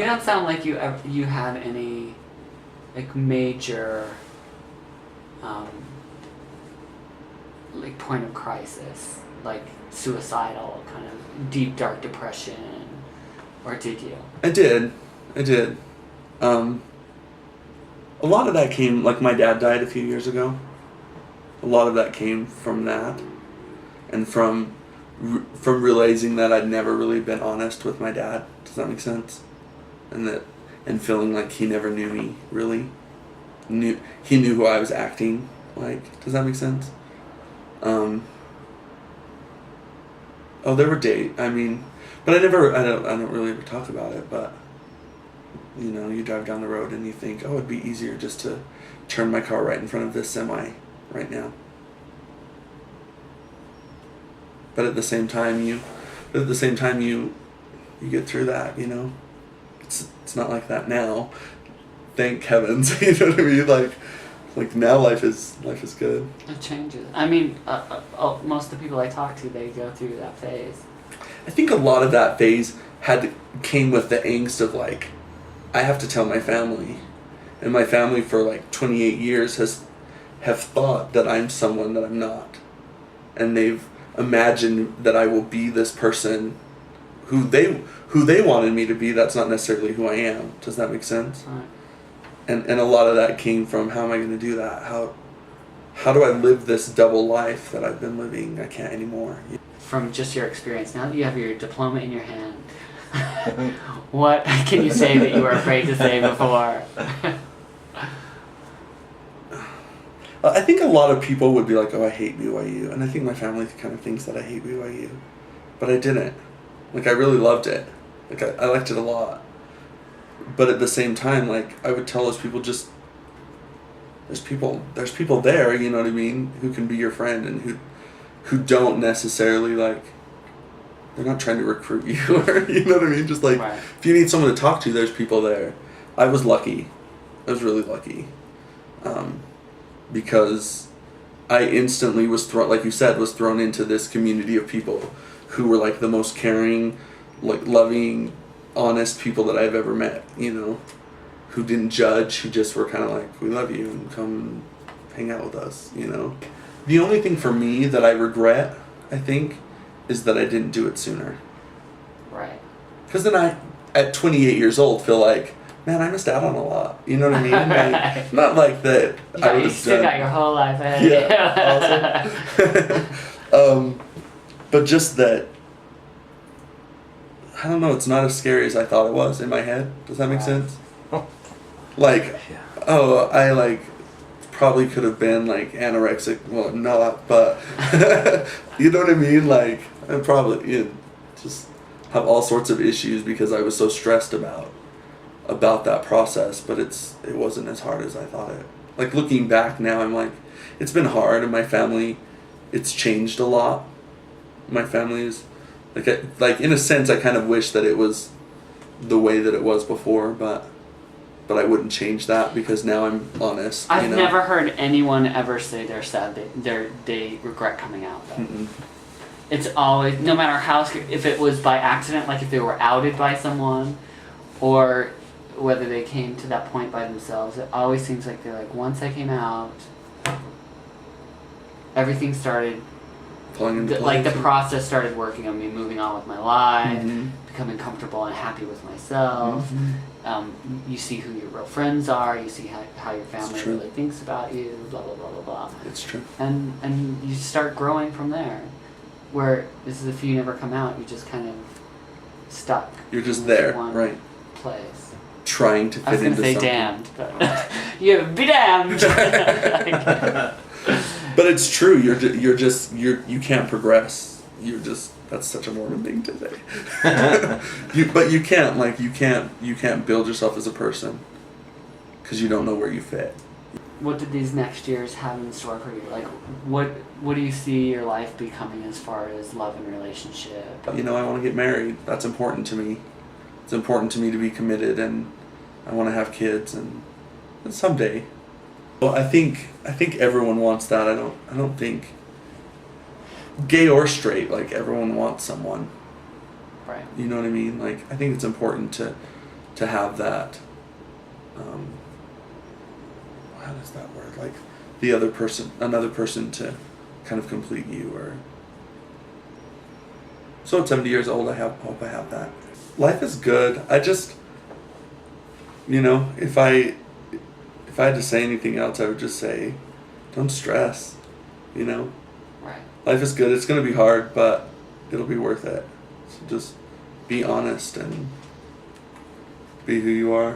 don't sound like you had any like major like point of crisis, like suicidal kind of deep dark depression, or did you? I did. A lot of that came, like my dad died a few years ago. A lot of that came from that, and from realizing that I'd never really been honest with my dad. Does that make sense? And feeling like he never knew me really. He knew who I was acting like. Does that make sense? There were days. I mean, but I don't really ever talk about it. But you know, you drive down the road and you think, oh, it'd be easier just to turn my car right in front of this semi right now. But at the same time, you get through that. You know, it's not like that now. Thank heavens. You know what I mean? Like now life is good. It changes. I mean, most of the people I talk to, they go through that phase. I think a lot of that phase came with the angst of like, I have to tell my family, and my family for like 28 years have thought that I'm someone that I'm not, and they've imagined that I will be this person who they wanted me to be. That's not necessarily who I am. Does that make sense? Right. And a lot of that came from, how am I going to do that? How do I live this double life that I've been living? I can't anymore. From just your experience, now that you have your diploma in your hand, what can you say that you were afraid to say before? I think a lot of people would be like, oh, I hate BYU. And I think my family kind of thinks that I hate BYU. But I didn't. Like, I really loved it. Like, I liked it a lot. But at the same time, like, I would tell those people, just, there's people there, you know what I mean, who can be your friend, and who don't necessarily, like, they're not trying to recruit you, or, you know what I mean, just like, right. If you need someone to talk to, there's people there. I was lucky. I was really lucky. Because I instantly was thrown into this community of people who were, like, the most caring, like, loving, honest people that I've ever met, you know, who didn't judge, who just were kind of like, we love you, and come hang out with us, you know. The only thing for me that I regret, I think, is that I didn't do it sooner. Right. Because then I, at 28 years old, feel like, man, I missed out on a lot, you know what I mean? Right. Like, not like that you still got your whole life ahead. Yeah, awesome. But just that, I don't know, it's not as scary as I thought it was in my head. Does that make sense? Like, I, like, probably could have been, like, anorexic. Well, not, but, you know what I mean? Like, I probably just have all sorts of issues because I was so stressed about that process. But it wasn't as hard as I thought it. Like, looking back now, I'm like, it's been hard, and my family, it's changed a lot. My family is... Like in a sense, I kind of wish that it was the way that it was before, but I wouldn't change that because now I'm honest. I've never heard anyone ever say they're sad they regret coming out. It's always, no matter how, if it was by accident, like if they were outed by someone, or whether they came to that point by themselves, it always seems like they're like, once I came out, everything started. Like the process started working on me, moving on with my life, becoming comfortable and happy with myself. You see who your real friends are. You see how your family really thinks about you. Blah blah blah blah blah. It's true. And you start growing from there. Where this is, if you never come out, you're just kind of stuck. You're just there, right? Place. Trying to fit into something. I was gonna say damned, but you be damned. But it's true. You can't progress. That's such a Mormon thing to say. But you can't build yourself as a person because you don't know where you fit. What did these next years have in store for you? Like, what do you see your life becoming as far as love and relationship? You know, I want to get married. That's important to me. It's important to me to be committed, and I want to have kids, and someday. Well, I think everyone wants that. I don't think, gay or straight, like, everyone wants someone. Right. You know what I mean? Like, I think it's important to to have that, how does that word, like another person to kind of complete you. Or so at 70 years old, hope I have that. Life is good. I just, if I had to say anything else, I would just say, don't stress, Right. Life is good. It's going to be hard, but it'll be worth it. So just be honest and be who you are.